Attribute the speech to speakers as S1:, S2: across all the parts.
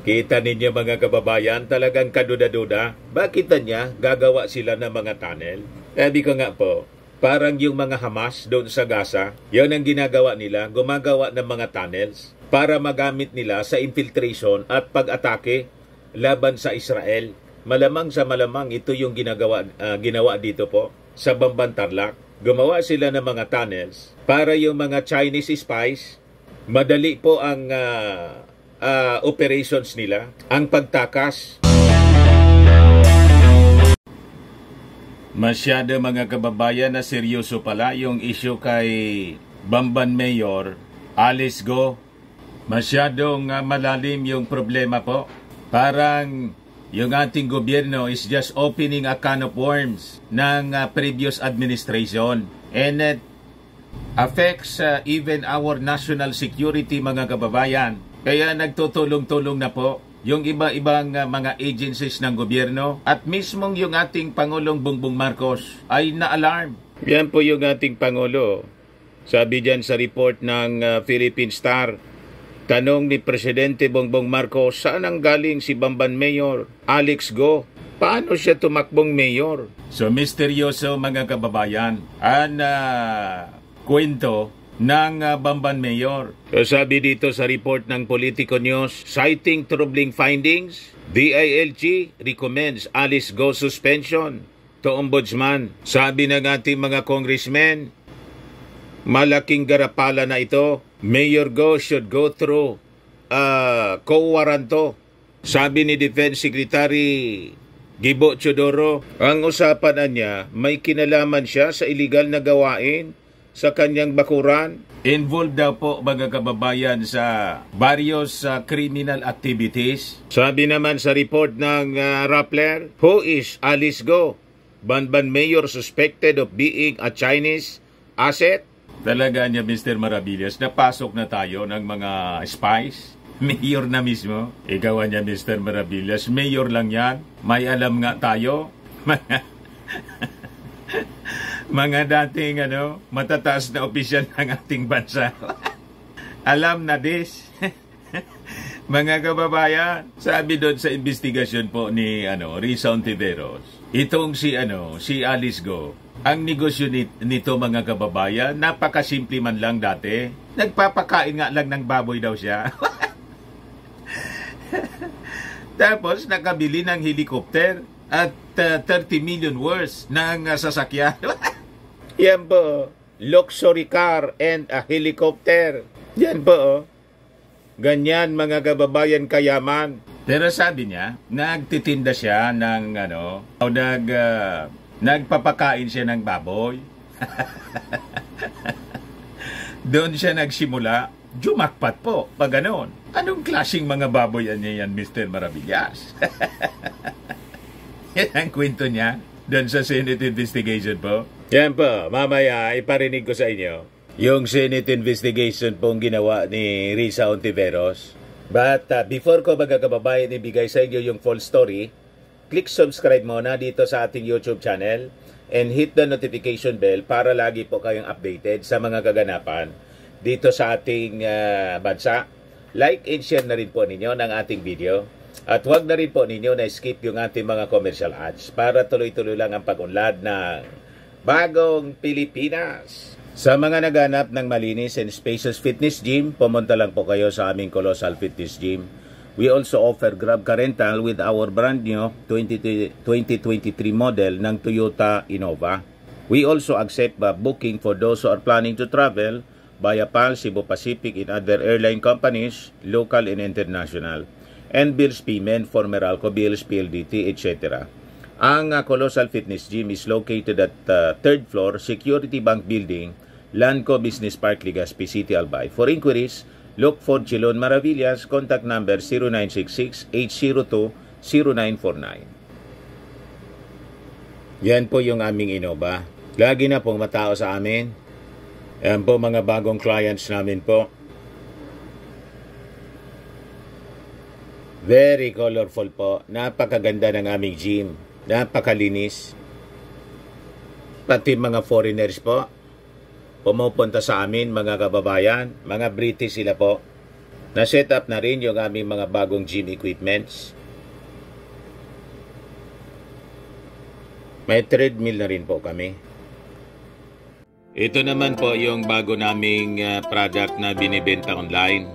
S1: Kita ninyo mga kababayan, talagang kaduda-duda. Bakit niya gagawa sila ng mga tunnel? Sabi ko nga po, parang yung mga Hamas doon sa Gaza, yun ang ginagawa nila, gumagawa ng mga tunnels para magamit nila sa infiltration at pag-atake laban sa Israel. Malamang sa malamang ito yung ginawa dito po sa Bamban Tarlac. Gumawa sila ng mga tunnels para yung mga Chinese spies, madali po ang operations nila, ang pagtakas. Masyado mga kababayan na seryoso pala yung issue kay Bamban Mayor Alice Go. Masyadong malalim yung problema po. Parang yung ating gobyerno is just opening a can of worms ng previous administration. And it affects even our national security mga kababayan. Kaya nagtutulong-tulong na po yung iba-ibang mga agencies ng gobyerno at mismong yung ating Pangulong Bongbong Marcos ay na-alarm. Yan po yung ating Pangulo. Sabi dyan sa report ng Philippine Star, tanong ni Presidente Bongbong Marcos, saan ang galing si Bamban Mayor Alex Go? Paano siya tumakbong mayor? So misteryoso mga kababayan ang kwento ng Bamban Mayor. So, sabi dito sa report ng Politico News, citing troubling findings, DILG recommends Alice Go suspension to Ombudsman. Sabi ng ating mga congressmen, malaking garapala na ito. Mayor Go should go through co-waranto. Sabi ni Defense Secretary Gibo Chodoro, ang usapan niya, may kinalaman siya sa illegal na gawain sa kanyang bakuran. Involved daw po mga kababayan sa various criminal activities. Sabi naman sa report ng Rappler, who is Alice Go? Bamban Mayor suspected of being a Chinese asset? Talaga niya Mr. Maravillas, napasok na tayo ng mga spies. Mayor na mismo. Ikaw niya Mr. Maravillas, mayor lang yan. May alam nga tayo. Mga dating matataas na opisyal ng ating bansa. Alam na this. Mga kababayan, sabi doon sa investigasyon po ni Risa Ontiveros, itong si Alice Go, ang negosyo nito mga kababayan, napakasimple man lang dati. Nagpapakain nga lang ng baboy daw siya. Tapos nakabili ng helicopter at 30 million worth ng sasakyan. Yan po, luxury car and a helicopter. Yan po, ganyan mga kababayan kayaman. Pero sabi niya, nagtitinda siya ng nagpapakain siya ng baboy. Doon siya nagsimula, jumakpat po, pag ganon. Anong klaseng mga baboy niya yan, Mr. Maravillas? Yan ang kwento niya doon sa Senate investigation po. Yan po, mamaya iparinig ko sa inyo yung Senate investigation pong ginawa ni Risa Ontiveros. But before ko mga kababayan ibigay sa inyo yung full story, click subscribe muna dito sa ating YouTube channel and hit the notification bell para lagi po kayong updated sa mga kaganapan dito sa ating bansa. Like and share na rin po ninyo ng ating video. At huwag na rin po ninyo na skip yung ating mga commercial ads para tuloy-tuloy lang ang pag-unlad ng bagong Pilipinas. Sa mga naghanap ng malinis and spacious fitness gym, pumunta lang po kayo sa aming Colossal Fitness Gym. We also offer Grab Car Rental with our brand new 2023 model ng Toyota Innova. We also accept booking for those who are planning to travel via PAL, Cebu Pacific, and other airline companies, local and international. And bills payment for Meralco Bills, PLDT, etc. Ang Colossal Fitness Gym is located at 3rd floor, Security Bank Building, Lanco Business Park, Legazpi City, Albay. For inquiries, look for Chilon Maravillas, contact number 0966-802-0949. Yan po yung aming Innova. Lagi na pong matao sa amin. Yan po mga bagong clients namin po. Very colorful po. Napakaganda ng aming gym. Napakalinis. Pati mga foreigners po pumupunta sa amin, mga kababayan. Mga British sila po. Na-set up na rin yung aming mga bagong gym equipments. May treadmill na rin po kami. Ito naman po yung bago naming product na binibenta online.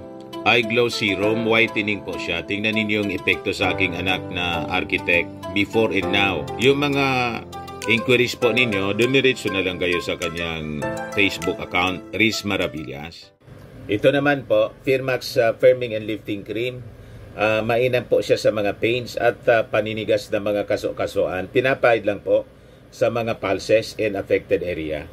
S1: Eye Glow Serum, whitening po siya. Tingnan ninyo yung epekto sa aking anak na architect before and now. Yung mga inquiries po ninyo, dumiretso na lang kayo sa kanyang Facebook account, Riz Maravillas. Ito naman po, Firmax Firming and Lifting Cream. Mainam po siya sa mga pains at paninigas na mga kaso-kasuan. Pinapahid lang po sa mga pulses and affected area.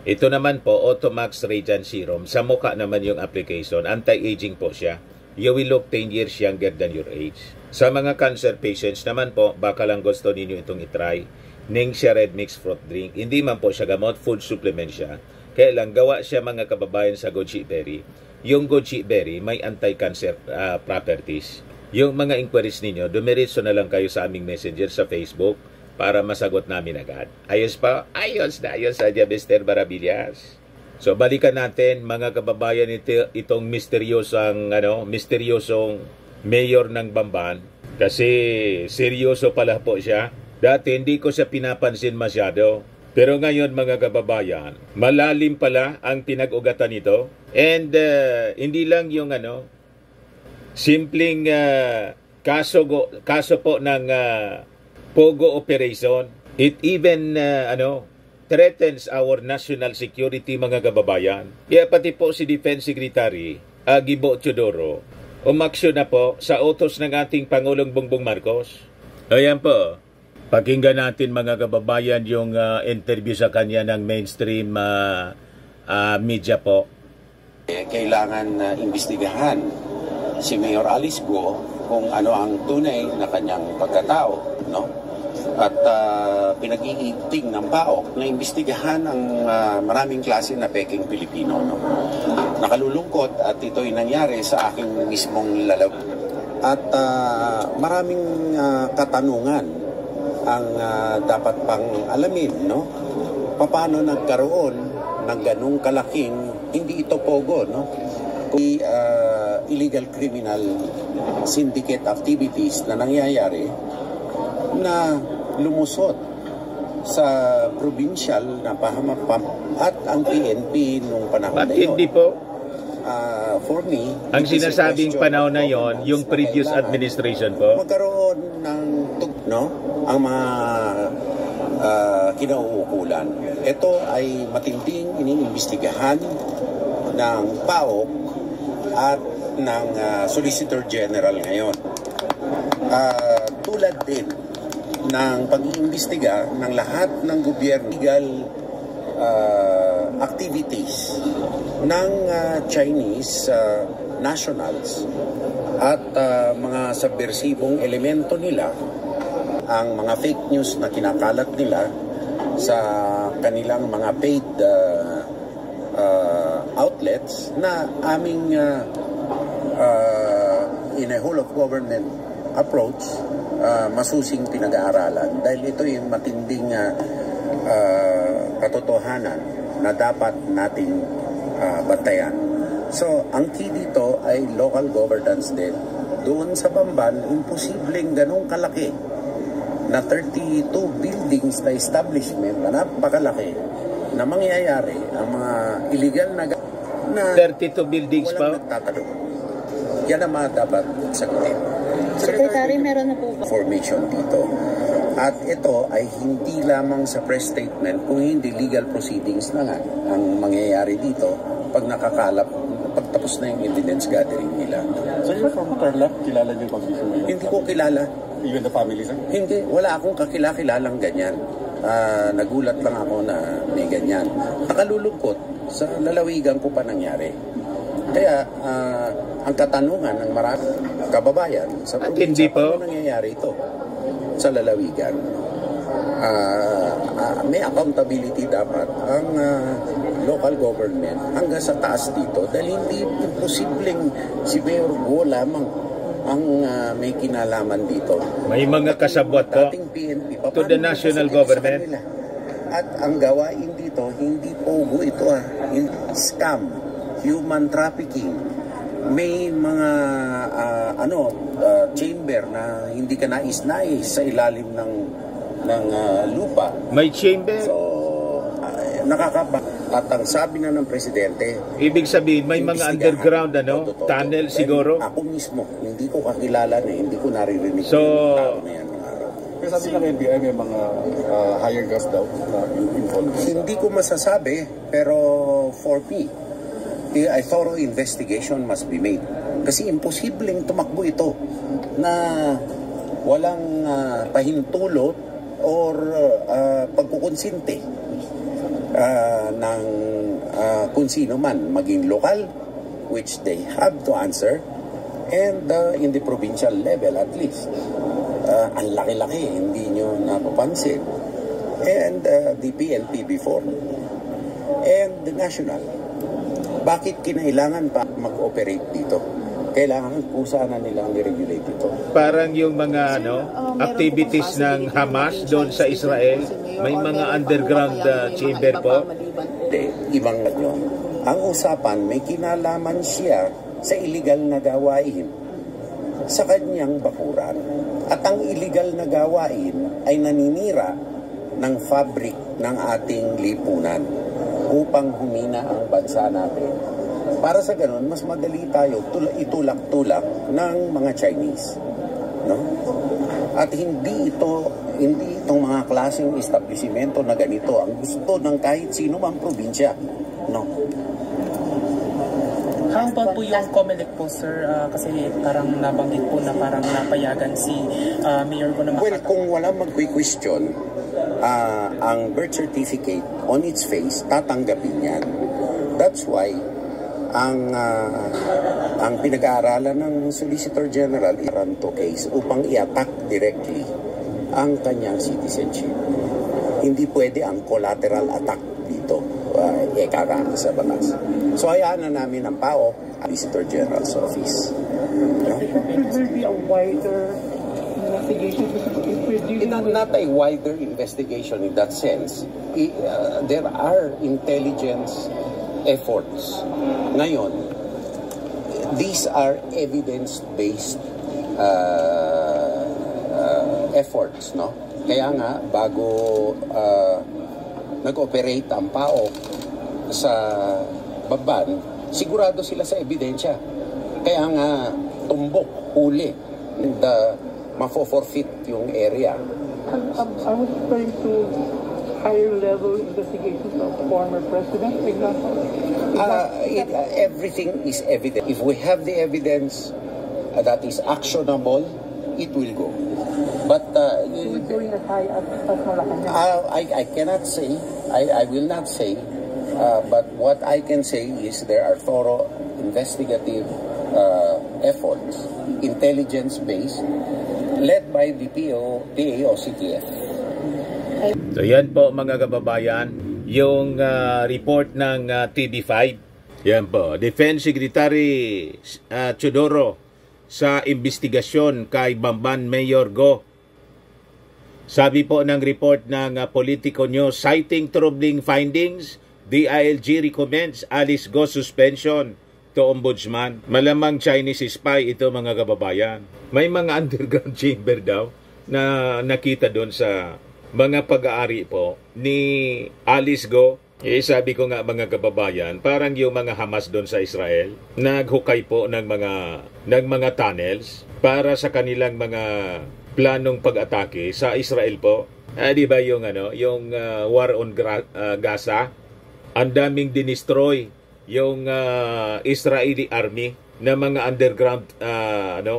S1: Ito naman po, Automax Radiant Serum. Sa mukha naman yung application. Anti-aging po siya. You will look 10 years younger than your age. Sa mga cancer patients naman po, baka lang gusto ninyo itong itry. Ningxia Red Mix Fruit Drink. Hindi man po siya gamot, food supplement siya. Kaya lang, gawa siya mga kababayan sa goji berry. Yung goji berry may anti-cancer properties. Yung mga inquiries ninyo, dumiretso na lang kayo sa aming messenger sa Facebook para masagot namin agad. Ayos pa? Ayos na ayos sa Mr. Maravillas. So balikan natin mga kababayan itong misteryosong mayor ng Bamban kasi seryoso pala po siya. Dati hindi ko siya pinapansin masyado. Pero ngayon mga kababayan, malalim pala ang pinag-ugatan nito. And hindi lang yung simpleng kaso po ng Pogo operation. It even threatens our national security mga kababayan. Kaya pati po si Defense Secretary Gibo Teodoro umaksyon na po sa utos ng ating Pangulong Bongbong Marcos. Ayan po. Pakinggan natin mga kababayan yung interview sa kanya ng mainstream media po.
S2: Kailangan imbestigahan si Mayor Alice Go kung ano ang tunay na kanyang pagkatao, no? At pinag-iiting ng PAOK na imbestigahan ang maraming klase na peking Pilipino, no? Nakalulungkot at ito'y nangyari sa aking mismong lalaw. At maraming katanungan ang dapat pang alamin, no? Paano nagkaroon ng ganung kalaking, hindi ito pogo, no? Kung illegal criminal syndicate activities na nangyayari na lumusot sa provincial na pahamapam at ang PNP nung panahon na yun.
S1: Hindi po.
S2: For me,
S1: ang sinasabing panahon na yon, yung previous administration po.
S2: Magkaroon ng ang mga kinauukulan. Ito ay matinding iniimbestigahan ng PAOK at ng Solicitor General ngayon. Tulad din ng pag-iimbestiga ng lahat ng gobyerno legal activities ng Chinese nationals at mga subversibong elemento nila, ang mga fake news na kinakalat nila sa kanilang mga paid outlets na aming in a whole of government approach masusing pinag-aaralan dahil ito yung matinding katotohanan na dapat nating bantayan. So, ang key dito ay local governance din. Doon sa Bamban, imposibleng ganong kalaki na 32 buildings na establishment na napakalaki na mangyayari ang mga illegal na
S1: 32 buildings pa?
S2: Walang nagtatanong. Yan ang mga dapat sagutin.
S3: Secretary, meron na po ba?
S2: Formation dito. At ito ay hindi lamang sa press statement, kung hindi legal proceedings na nga ang mangyayari dito pag nakakalap, pagtapos na yung evidence gathering nila.
S4: So you're from Tarlac, kilala niyo ba?
S2: Hindi ko kilala.
S4: Even the family, sir?
S2: Hindi, wala akong kakilalang ganyan. Nagulat lang ako na may ganyan. Nakalulungkot, sa lalawigan ko pa nangyari. Kaya, ang katanungan ng maraming kababayan sa probinsya, paano nangyayari ito sa lalawigan? May accountability dapat ang local government hanggang sa taas dito dahil hindi imposibleng si Mayor Go lamang ang may kinalaman dito.
S1: May mga kasabwat po to the national government.
S2: At ang gawain dito, hindi pogo ito scam, human trafficking, may mga chamber na hindi ka nais-nais sa ilalim ng lupa.
S1: May chamber?
S2: So, at ang sabi na ng presidente,
S1: ibig sabihin may mga underground tunnel siguro.
S2: Ako mismo hindi ko kakilala hindi ko naririnig
S1: so
S2: yung tao na yan.
S4: Pero sabi ng NBI may mga higher gas daw na involved.
S2: Hindi ko masasabi, pero for me, a thorough investigation must be made. Kasi imposibleng tumakbo ito na walang pahintulot or pagkukonsinte ng kung sino man, maging lokal, which they have to answer, and in the provincial level at least. Ang laki-laki, hindi nyo napapansin. And the PNP before. And the national. Bakit kinailangan pa mag-operate dito? Kailangan kusa na nilang i-regulate ito.
S1: Parang yung mga activities ng Hamas doon sa Israel, may mga underground chamber po.
S2: Ibang yun. Ang usapan, may kinalaman siya sa illegal na gawain sa kanyang bakuran. At ang illegal na gawain ay naninira ng fabric ng ating lipunan upang humina ang bansa natin. Para sa ganun, mas madali tayo itulak-tulak ng mga Chinese. No? At hindi itong mga klaseng establishmento na ganito ang gusto ng kahit sino mang probinsya. No?
S5: How about po yung COMELEC po, sir? Kasi parang nabanggit po na parang napayagan si Mayor Go na
S2: Well, kung walang magque-question, ang birth certificate on its face, tatanggapin yan. That's why ang pinag-aaralan ng Solicitor General Iranto case upang i-attack directly ang kanyang citizenship. Hindi pwede ang collateral attack dito sa batas. So hayaan na namin ang PAO, Solicitor General's Office.
S6: Should there be a wider investigation?
S2: Not a wider investigation in that sense. There are intelligence efforts. Ngayon, these are evidence-based efforts, no? Kaya nga, bago nag-operate ang PAO sa Baban, sigurado sila sa ebidensya. Kaya nga, tumbok, huli, and mafo-forfeit yung area.
S6: I was referring to higher level investigations of former president, for example.
S2: Everything is evident. If we have the evidence that is actionable, it will go. But
S6: Going as high as Malacanang.
S2: I cannot say, I will not say, but what I can say is there are thorough investigative efforts, intelligence-based, led by the PAO-CTF.
S1: So yan po mga kababayan, yung report ng TV5. Yan po, Defense Secretary Chodoro sa investigasyon kay Bamban Mayor Go. Sabi po ng report ng Politico News, citing troubling findings, DILG recommends Alice Go suspension to Ombudsman. Malamang Chinese spy ito mga kababayan. May mga underground chamber daw na nakita doon sa mga pag-aari po ni Alice Go. Sabi ko nga mga kababayan, parang yung mga Hamas doon sa Israel, naghukay po ng mga tunnels para sa kanilang mga planong pag-atake sa Israel po. Di ba yung war on Gaza? Ang daming dinestroy yung Israeli army na mga underground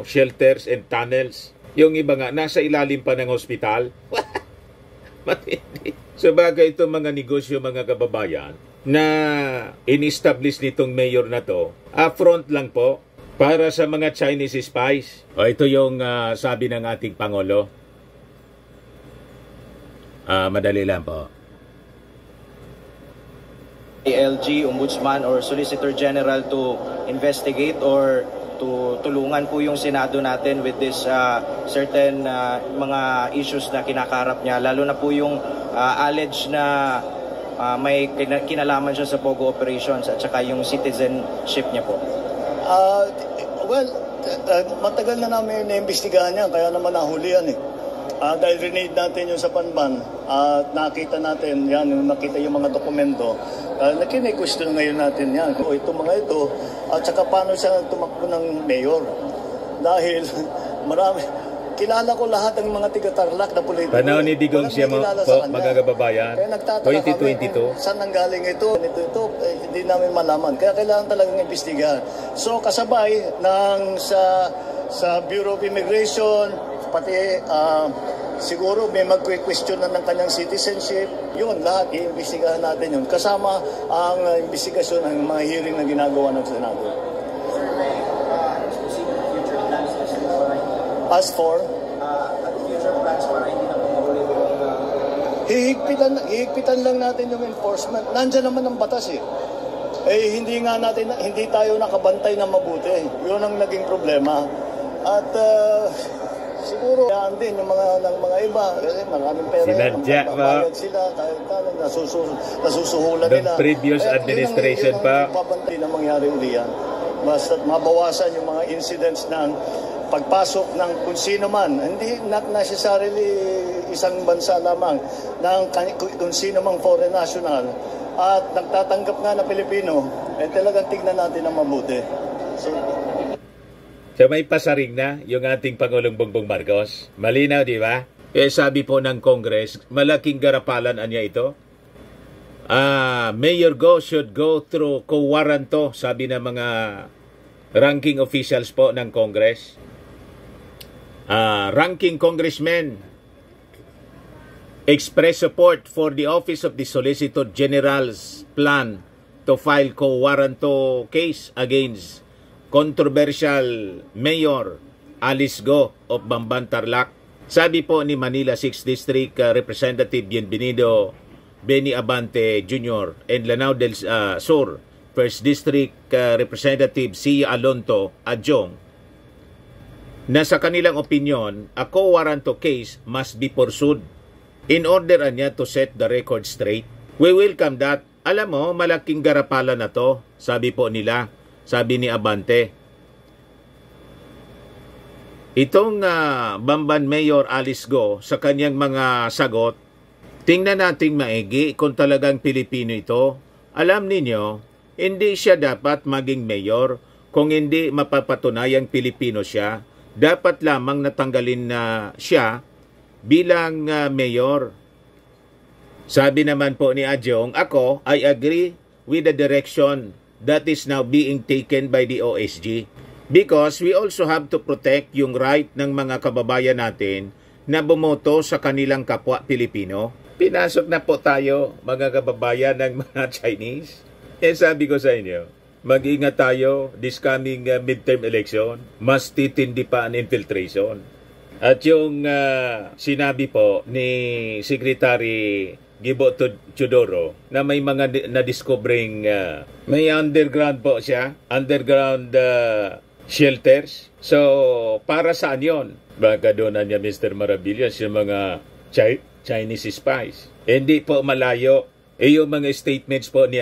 S1: shelters and tunnels. Yung iba nga nasa ilalim pa ng hospital. Matindi. So bagay itong mga negosyo mga kababayan na in-establish nitong mayor na to, front lang po para sa mga Chinese spies. O ito yung sabi ng ating Pangulo. Madali lang po.
S7: DILG, Ombudsman or Solicitor General to investigate or to tulungan po yung Senado natin with this certain mga issues na kinakaharap niya, lalo na po yung alleged na may kinalaman siya sa Pogo operations at saka yung citizenship niya po.
S8: Matagal na namin naimbestigahan yan, kaya naman nahuli yan eh. Dahil rinade natin yung sa Panban at nakita natin yan, nakita yung mga dokumento, nakine-question ngayon natin yan. Ito mga ito, at saka paano siya tumakbo ng mayor. Dahil marami, kilala ko lahat ng mga tiga-Tarlac na politiko.
S1: Panahon ni Digong siya po, mga kababayan, 2022.
S8: Saan nanggaling ito? Hindi namin malaman. Kaya kailangan talagang imbestigahan. So kasabay sa Bureau of Immigration, pati siguro may mag-question na ng kanyang citizenship. Yun, lahat i-imbestigahan natin yun. Kasama ang investigasyon ng mga hearing na ginagawa ng Senado. As for future plans para hindi na mahuli yung hihigpitan lang natin yung enforcement. Nandiyan naman ang batas eh. Hindi tayo nakabantay na mabuti. Yun ang naging problema. At siguro yan din yung mga iba kasi maraming pera bayad sila kahit nasusuhulan nila.
S1: The previous administration pa.
S8: Papantay na mangyari uli yan. Basta mabawasan yung mga incidents ng pagpasok ng kung sino man, hindi not necessarily isang bansa lamang, ng kung sino mang foreign national at nagtatanggap nga na Pilipino, talagang tignan natin ang mabuti.
S1: So may pasaring na yung ating Pangulong Bongbong Marcos. Malinaw, di ba? Sabi po ng Congress, malaking garapalan niya ito. Mayor Go should go through co-warranto, sabi ng mga ranking officials po ng Congress. Ranking congressmen express support for the Office of the Solicitor General's plan to file co-warranto case against controversial Mayor Alice Go of Bamban, Tarlac. Sabi po ni Manila 6th District Representative Bienvenido Benny Abante Jr. and Lanao del Sur 1st District Representative Sia Alonto Adjong na sa kanilang opinion, a co-warranto case must be pursued in order niya to set the record straight. We welcome that. Alam mo, malaking garapalan na to, sabi po nila, sabi ni Abante. Itong Bamban Mayor Alice Go, sa kanyang mga sagot, tingnan nating maigi kung talagang Pilipino ito. Alam ninyo, hindi siya dapat maging mayor kung hindi mapapatunayang Pilipino siya. Dapat lamang natanggalin na siya bilang mayor. Sabi naman po ni Adjong, ako, I agree with the direction that is now being taken by the OSG because we also have to protect yung right ng mga kababayan natin na bumoto sa kanilang kapwa Pilipino. Pinasok na po tayo, mga kababayan ng mga Chinese. Sabi ko sa inyo, mag-ingat tayo this coming midterm election. Mas titindi pa ang infiltration. At yung sinabi po ni Secretary Gibo Teodoro na may mga na-discovering may underground po siya, underground shelters. So, para saan yun? Baka doon niya Mr. Maravillas yung mga Chinese spies. Hindi po malayo. Yung mga statements po ni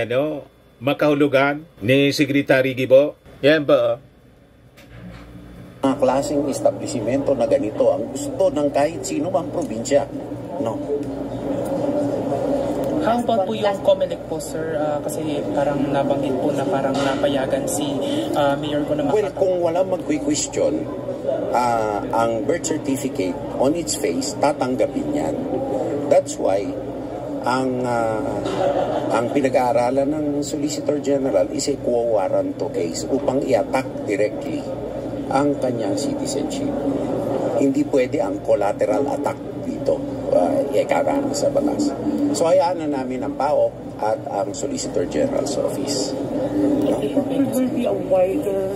S1: makahulugan ni Secretary Gibo. Yan ba?
S2: Mga klaseng establishmento na ganito ang gusto ng kahit sino mang probinsya. No?
S5: How about po yung COMELEC po, sir? Kasi parang nabanggit po na parang napayagan si Mayor ko na
S2: Well, kung walang magque-question, ang birth certificate on its face, tatanggapin yan. That's why ang pinag-aaralan ng Solicitor General is a quo warranto case upang i-attack directly ang kanyang citizenship. Hindi pwede ang collateral attack dito, ikakarang sa batas. So hayaan na namin ang PAOK at ang Solicitor General's Office. No?
S6: Will be a wider...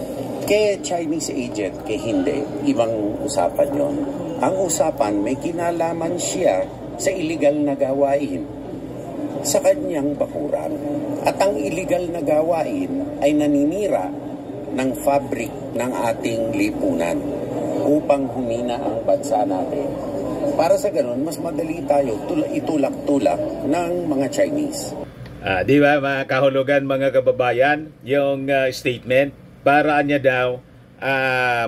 S2: Kay Chinese agent, kay hindi, ibang usapan yon. Ang usapan, may kinalaman siya sa illegal na gawain sa kanyang bakuran. At ang illegal na gawain ay naninira ng fabric ng ating lipunan upang humina ang bansa natin. Para sa ganun, mas madali tayo itulak-tulak ng mga Chinese.
S1: Di ba mga kahulugan, mga kababayan, yung statement para niya daw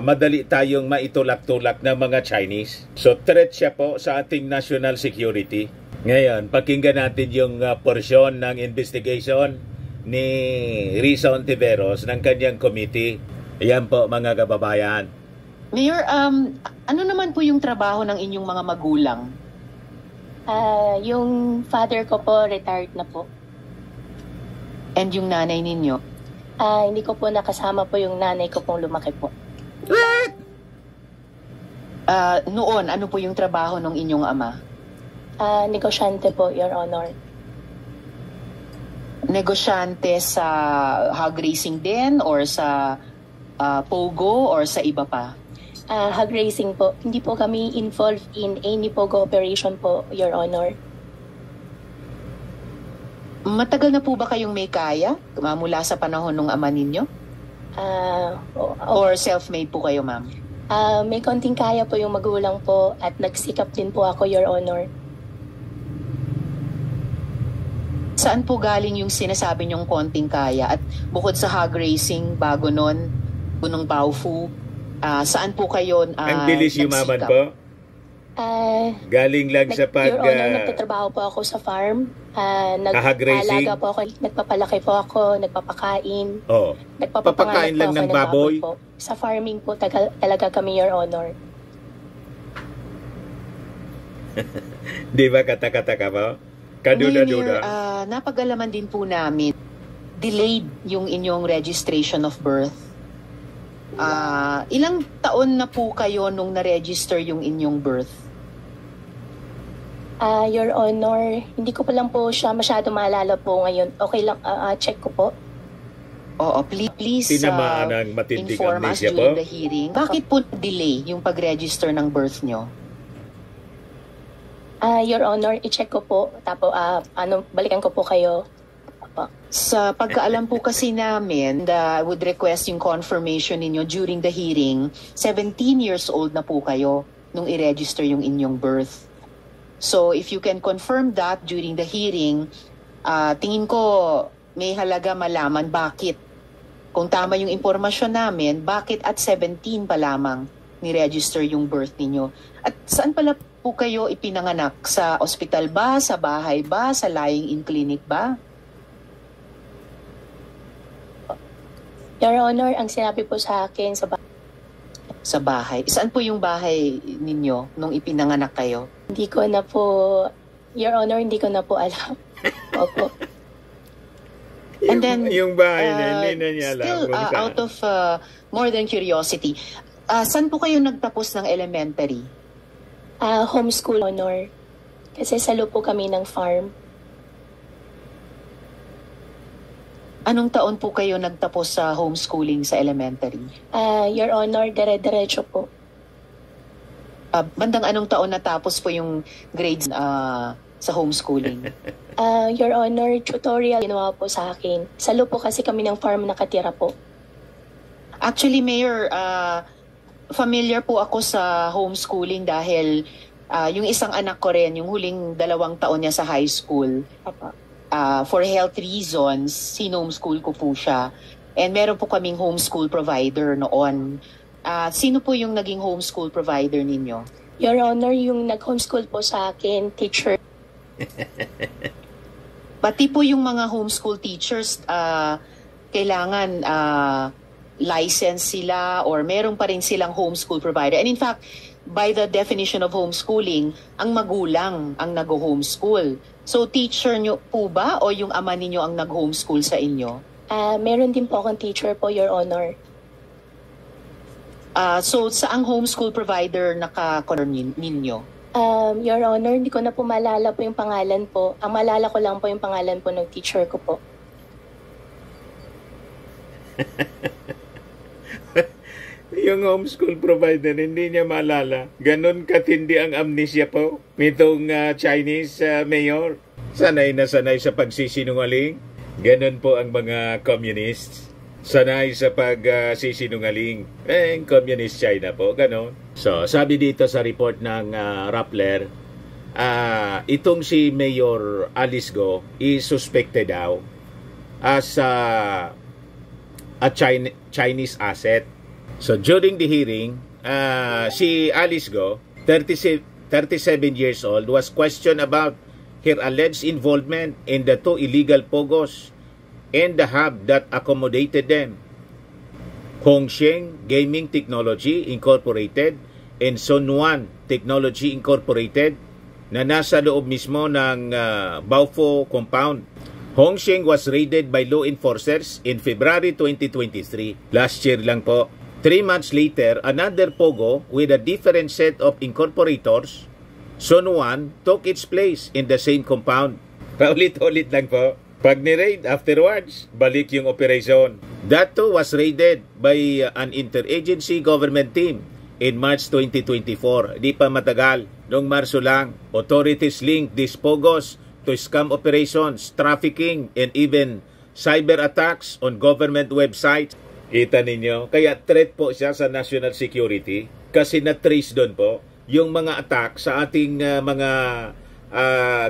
S1: madali tayong maitulak-tulak ng mga Chinese. So threat siya po sa ating national security. Ngayon, pakinggan natin yung porsyon ng investigation ni Risa Hontiveros ng kanyang committee. Ayan po mga kababayan.
S9: Mayor, ano naman po yung trabaho ng inyong mga magulang?
S3: Yung father ko po, retired na po.
S9: And yung nanay ninyo?
S3: Hindi ko po nakasama po yung nanay ko pong lumaki po.
S1: What?
S9: Noon, ano po yung trabaho ng inyong ama?
S3: Negosyante po, Your Honor.
S9: Negosyante sa hog racing din or sa pogo or sa iba pa?
S3: Hog racing po. Hindi po kami involved in any pogo operation po, Your Honor.
S9: Matagal na po ba kayong may kaya mula sa panahon ng ama ninyo? Or self-made po kayo, ma'am?
S3: May konting kaya po yung magulang po at nagsikap din po ako, Your Honor.
S9: Saan po galing yung sinasabi niyong konting kaya? At bukod sa hog racing, bago nun, Bunong Baofu, saan po kayo
S1: ang bilis yumaman po? Galing lang sa
S3: Your Honor, nagtatrabaho po ako sa farm. Nag-alaga po ako, nagpapalaki po ako, nagpapakain.
S1: Oh. Papakain lang ng baboy?
S3: Po. Sa farming po talaga kami, Your Honor.
S1: Di ba katakataka mo? Kaduda-duda.
S9: Napag-alaman din po namin, delayed yung inyong registration of birth. Ilang taon na po kayo nung na-register yung inyong birth?
S3: Your Honor, hindi ko pa lang po siya masyado maalala po ngayon. Okay lang, check ko po.
S9: Oo, please inform us during the hearing. Bakit po delay yung pag-register ng birth nyo?
S3: Your Honor, i-check ko po. Tapos, balikan ko po kayo.
S9: Sa pagkaalam po kasi namin, I would request yung confirmation ninyo during the hearing. 17 years old na po kayo nung i-register yung inyong birth. So if you can confirm that during the hearing, tingin ko may halaga malaman bakit. Kung tama yung impormasyon namin, bakit at 17 pa lamang ni-register yung birth ninyo? At saan pala po kayo ipinanganak? Sa ospital ba? Sa bahay ba? Sa lying-in clinic ba?
S3: Your Honor, ang sinabi po sa akin sa bahay.
S9: Sa bahay? Saan po yung bahay ninyo nung ipinanganak kayo?
S3: Hindi ko na po, Your Honor, hindi ko na po alam. Opo.
S9: And then,
S1: yung bahay na hindi na niya alam.
S9: Still, out of more than curiosity, saan po kayo nagtapos ng elementary?
S3: Homeschool, Honor. Kasi salo po kami ng farm.
S9: Anong taon po kayo nagtapos sa homeschooling sa elementary?
S3: Your Honor, dire-diretso po.
S9: Bandang anong taon natapos po yung grades sa homeschooling?
S3: Your Honor, tutorial ginawa po sa akin. Salo po kasi kami ng farm nakatira po.
S9: Actually, Mayor, familiar po ako sa homeschooling dahil yung isang anak ko rin, yung huling 2 taon niya sa high school. For health reasons, sinomeschool ko po siya. And meron po kaming homeschool provider noon. Sino po yung naging homeschool provider ninyo?
S3: Your Honor, yung nag-homeschool po sa akin, teacher.
S9: Pati po yung mga homeschool teachers, kailangan license sila or meron pa rin silang homeschool provider. And in fact, by the definition of homeschooling, ang magulang ang nag-homeschool. So teacher nyo po ba o yung ama ninyo ang nag-homeschool sa inyo?
S3: Meron din po akong teacher po, Your Honor.
S9: So saang homeschool provider naka-corner ninyo?
S3: Your Honor, hindi ko na po maalala po yung pangalan po. Ang maalala ko lang po yung pangalan po ng teacher ko po.
S1: Yung homeschool provider, hindi niya maalala. Ganon katindi ang amnesia po nitong Chinese mayor. Sanay na sanay sa pagsisinungaling. Ganon po ang mga communists. Sanay sa pagsisinungaling. Communist China po, ganon. So, sabi dito sa report ng Rappler, itong si Mayor Alice Go is suspected daw as Chinese asset. So during the hearing, si Alice Go, 37 years old, was questioned about her alleged involvement in the 2 illegal pogos and the hub that accommodated them. Hongsheng Gaming Technology Incorporated and Sunyuan Technology Incorporated na nasa loob mismo ng Baofu compound. Hongsheng was raided by law enforcers in February 2023. Last year lang po. 3 months later, another pogo with a different set of incorporators, Sunyuan, took its place in the same compound. Paulit-ulit lang po. Pag ni-raid, afterwards, balik yung operation. That too was raided by an interagency government team in March 2024. Di pa matagal. Noong Marso lang, authorities linked these pogos to scam operations, trafficking, and even cyber attacks on government websites. Kita ninyo? Kaya threat po siya sa national security kasi na-trace doon po yung mga attack sa ating mga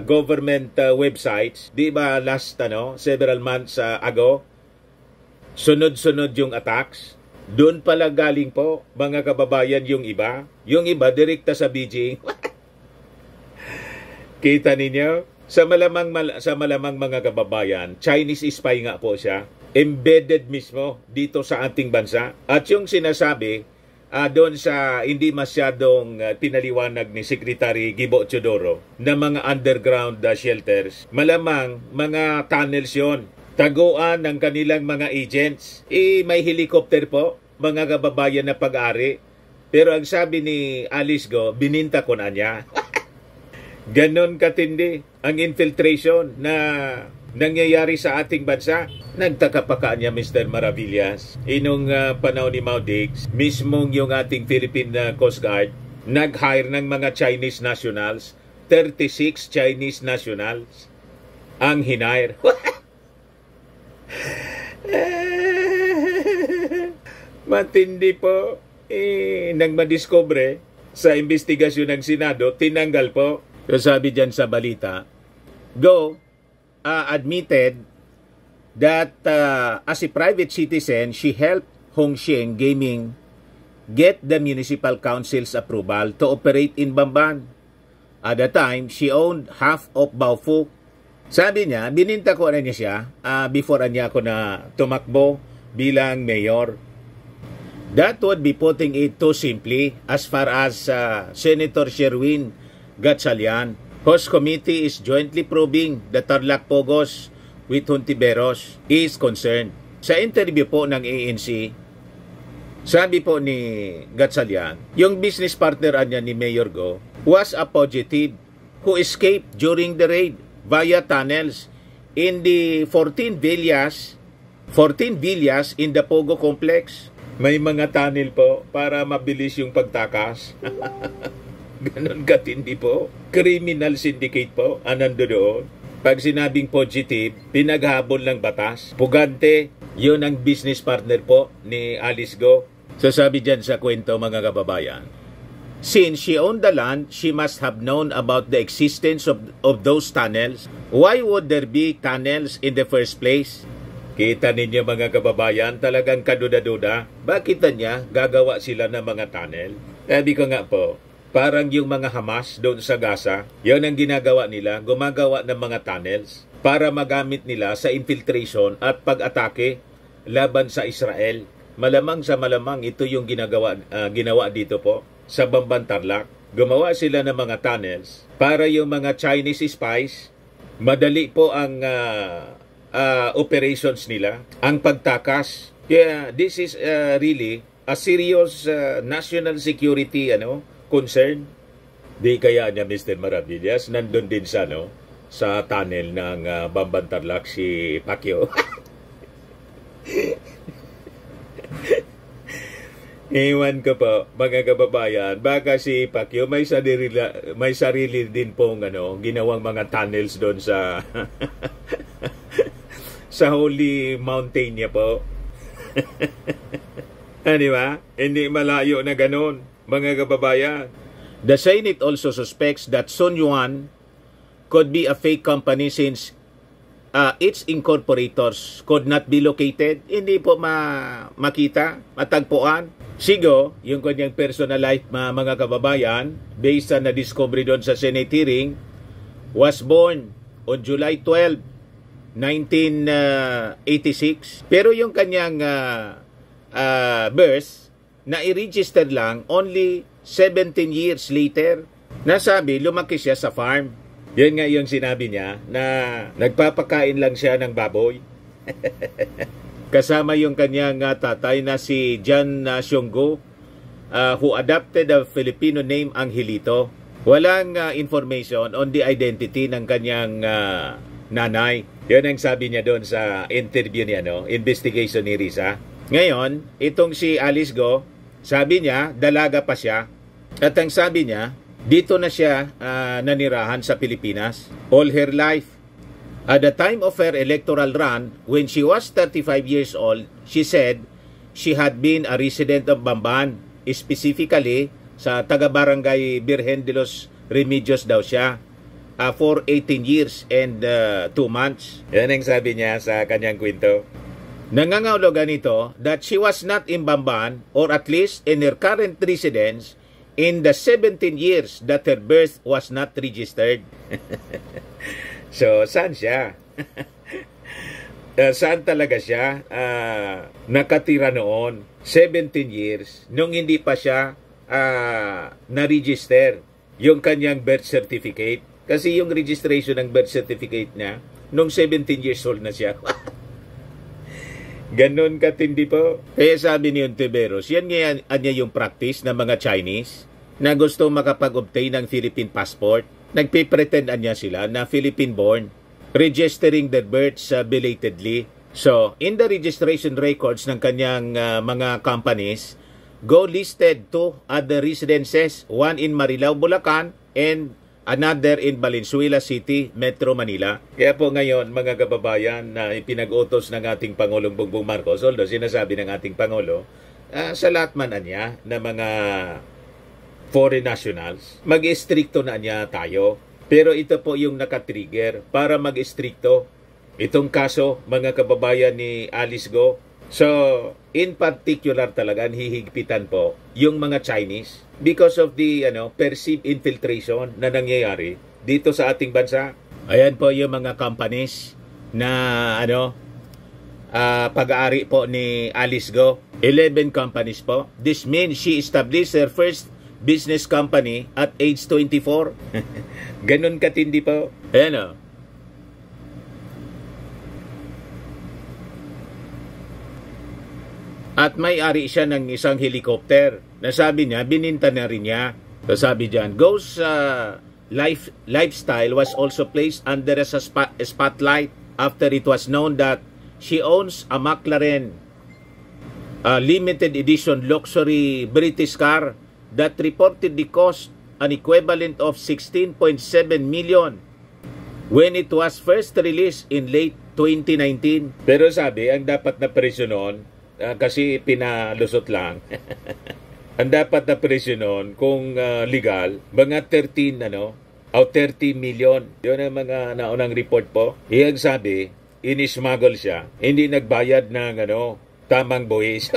S1: government websites. Di ba last several months ago, sunod-sunod yung attacks. Doon pala galing po, mga kababayan, yung iba. Yung iba, direkta sa Beijing. Kita ninyo? Sa malamang mga kababayan, Chinese spy nga po siya. Embedded mismo dito sa ating bansa. At yung sinasabi, doon sa hindi masyadong pinaliwanag ni Secretary Gibo Teodoro na mga underground shelters, malamang mga tunnels yon. Taguan ng kanilang mga agents. May helicopter po, mga kababayan na pag-ari. Pero ang sabi ni Alice Go, bininta ko na niya. Ganon katindi ang infiltration na nangyayari sa ating bansa. Nagtaka pa ka niya, Mr. Maravillas. Inong panahon ni Mao Diggs, mismong yung ating Philippine Coast Guard, nag-hire ng mga Chinese nationals, 36 Chinese nationals ang hinire. Matindi po. Nang madiscover sa investigasyon ng Senado, tinanggal po. So sabi dyan sa balita, Go admitted that as a private citizen, she helped Hongsheng Gaming get the municipal council's approval to operate in Bamban. At the time, she owned half of Baofu. Sabi niya, bininta ko na niya siya before niya ako na tumakbo bilang mayor. That would be putting it too simply as far as Senator Sherwin Gatchalian, whose committee is jointly probing the Tarlac Pogos with Hontiveros, is concerned. Sa interview po ng ANC, sabi po ni Gatchalian, yung business partner niya ni Mayor Go was a fugitive who escaped during the raid via tunnels in the 14 villas in the Pogo complex. May mga tunnel po para mabilis yung pagtakas. Ganon katindi po. Criminal syndicate po, anando doon. Pag sinabing fugitive, pinaghabol ng batas. Pugante, yun ang business partner po ni Alice Go. So sabi dyan sa kwento, mga kababayan, since she owned the land, she must have known about the existence of those tunnels. Why would there be tunnels in the first place? Kita ninyo, mga kababayan, talagang kaduda-duda. Bakit niya gagawa sila ng mga tunnel? Sabi ko nga po, parang yung mga Hamas doon sa Gaza, yun ang ginagawa nila, gumagawa ng mga tunnels para magamit nila sa infiltration at pag-atake laban sa Israel. Malamang sa malamang ito yung ginawa dito po sa Bamban Tarlac. Gumawa sila ng mga tunnels para yung mga Chinese spies, madali po ang operations nila, ang pagtakas. Kaya this is really a serious national security concern. Di kaya niya, Mr. Maravillas, nandun din sa sa tunnel ng Bamban Tarlac si Pacquiao. Iwan ko po, mga kababayan, baka si Pacquiao may sarili din pong ginawang mga tunnels doon sa sa Holy Mountain niya po. Di ba? Hindi malayo na ganun, mga kababayan. The Senate also suspects that Sunyuan could be a fake company since its incorporators could not be located. Hindi po makita, matagpuan. Sigo, yung kanyang personal life, mga kababayan, based on na discovery doon sa Senate hearing, was born on July 12, 1986. Pero yung kanyang birth, na i-register lang only 17 years later. Nasabi, lumaki siya sa farm. Yan nga yung sinabi niya na nagpapakain lang siya ng baboy. Kasama yung kanyang tatay na si John Siongo, who adopted a Filipino name Angelito. Walang information on the identity ng kanyang nanay. Yan ang sabi niya doon sa interview niya, investigation ni Risa. Ngayon, itong si Alice Go, sabi niya, dalaga pa siya. At ang sabi niya, dito na siya nanirahan sa Pilipinas all her life. At the time of her electoral run, when she was 35 years old, she said she had been a resident of Bamban, specifically sa taga-barangay Virgen de los Remedios daw siya, for 18 years and 2 months. Yan ang sabi niya sa kanyang kwento. Nangangahulugan nito that she was not in Bamban, or at least in her current residence, in the 17 years that her birth was not registered. So, saan siya? Saan talaga siya nakatira noon? 17 years, nung hindi pa siya na-register yung kanyang birth certificate. Kasi yung registration ng birth certificate niya, nung 17 years old na siya. Ganon katindi po. Kaya sabi ni Ontiveros, yan nga niya yung practice ng mga Chinese na gusto makapag-obtain ng Philippine passport. Nagpipretend niya sila na Philippine-born, registering their births belatedly. So, in the registration records ng kanyang mga companies, Go listed 2 other residences, one in Marilao, Bulacan, and another in Valenzuela City, Metro Manila. Kaya po ngayon, mga kababayan, na ipinag-utos ng ating Pangulong Bongbong Marcos, although sinasabi ng ating Pangulo, sa lahat man niya na mga foreign nationals, mag-istrikto na niya tayo. Pero ito po yung nakatrigger para mag-istrikto. Itong kaso, mga kababayan ni Alice Go. So, in particular talaga, hihigpitan po yung mga Chinese because of the perceived infiltration na nangyayari dito sa ating bansa. Ayan po yung mga companies na pag-aari po ni Alice Go. 11 companies po. This means she established her first business company at age 24. Ganun katindi po. Ayan At may-ari siya ng isang helicopter. Nasabi niya, bininta na rin niya. So sabi diyan, Go's lifestyle was also placed under a spotlight after it was known that she owns a McLaren limited edition luxury British car that reportedly cost an equivalent of 16.7 million when it was first released in late 2019. Pero sabi, ang dapat na presyo noon, kasi pinalusot lang, ang dapat na presyo noon, kung legal, mga 13 million. Yun ang mga naunang report po. Iyang sabi, inismuggle siya. Hindi nagbayad ng tamang buwis.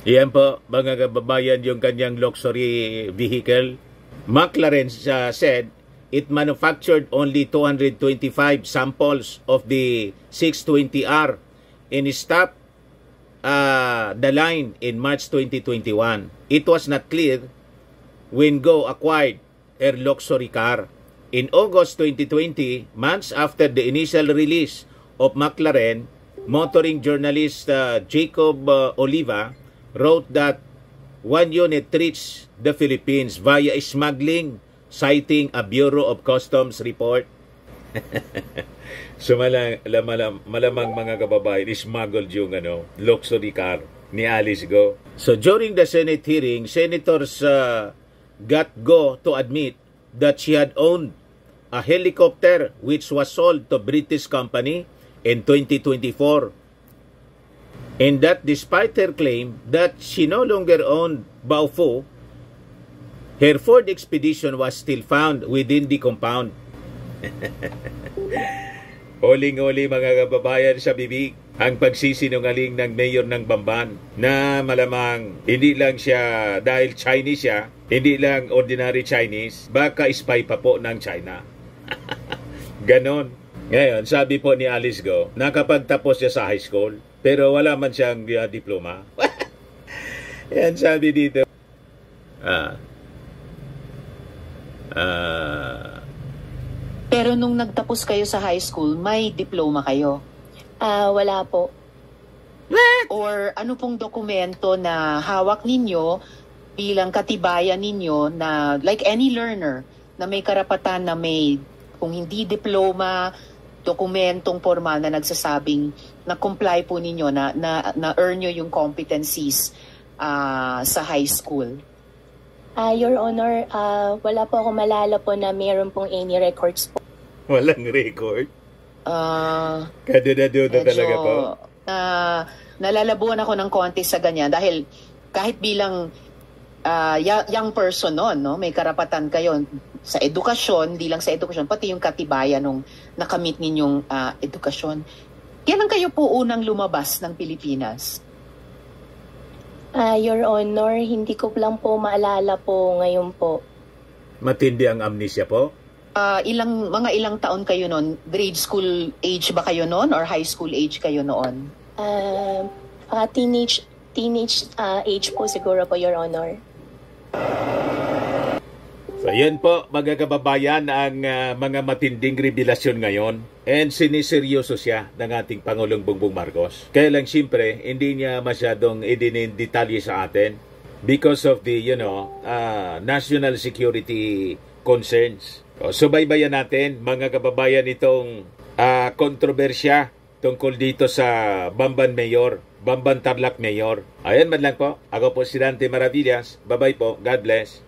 S1: Iyan po, mga kababayan, yung kanyang luxury vehicle. McLaren said it manufactured only 225 samples of the 620R and stopped the line in March 2021. It was not clear when Go acquired her luxury car. In August 2020, months after the initial release of McLaren, motoring journalist Jacob Oliva wrote that one unit reached the Philippines via smuggling, citing a Bureau of Customs report. So malamang mga kababayan, smuggled yung luxury car ni Alice Go. So during the Senate hearing, senators got Go to admit that she had owned a helicopter which was sold to British company in 2024. And that despite her claim that she no longer owned Baofu, her Ford Expedition was still found within the compound. Huling-huli mga kababayan sa bibig ang pagsisinungaling ng mayor ng Bamban na malamang hindi lang siya dahil Chinese siya, hindi lang ordinary Chinese, baka spy pa po ng China. Ganon. Ngayon, sabi po ni Alice Go, nakapagtapos siya sa high school, pero wala man siyang diploma. Yan sabi dito.
S9: Pero nung nagtapos kayo sa high school, may diploma kayo?
S3: Wala po.
S9: Or ano pong dokumento na hawak ninyo bilang katibayan ninyo na like any learner na may karapatan na may, kung hindi diploma, dokumentong formal na nagsasabing na comply po ninyo, na earn nyo yung competencies sa high school?
S3: Your Honor, wala po ako malala po na mayroon pong any records po.
S1: Walang record? Kaduda-duda talaga po.
S9: Nalalabuan ako ng konti sa ganyan dahil kahit bilang young person noon, no, may karapatan kayo sa edukasyon, di lang sa edukasyon, pati yung katibayan nung nakamit ninyong edukasyon. Kailan kayo po unang lumabas ng Pilipinas?
S3: Your Honor, hindi ko lang po maalala po ngayon po.
S1: Matindi ang amnesia po?
S9: Mga ilang taon kayo noon? Grade school age ba kayo noon or high school age kayo noon?
S3: Teenage age po siguro po, Your Honor.
S1: So yan po mga kababayan ang mga matinding revelasyon ngayon, and siniseryoso siya ng ating Pangulong Bongbong Marcos. Kaya lang siyempre hindi niya masyadong idinidetalye sa atin because of the national security concerns. Subaybayan natin mga kababayan itong kontrobersya tungkol dito sa Bamban Tarlac Mayor. Ayan man lang po. Ako po si Dante Maravillas. Bye-bye po. God bless.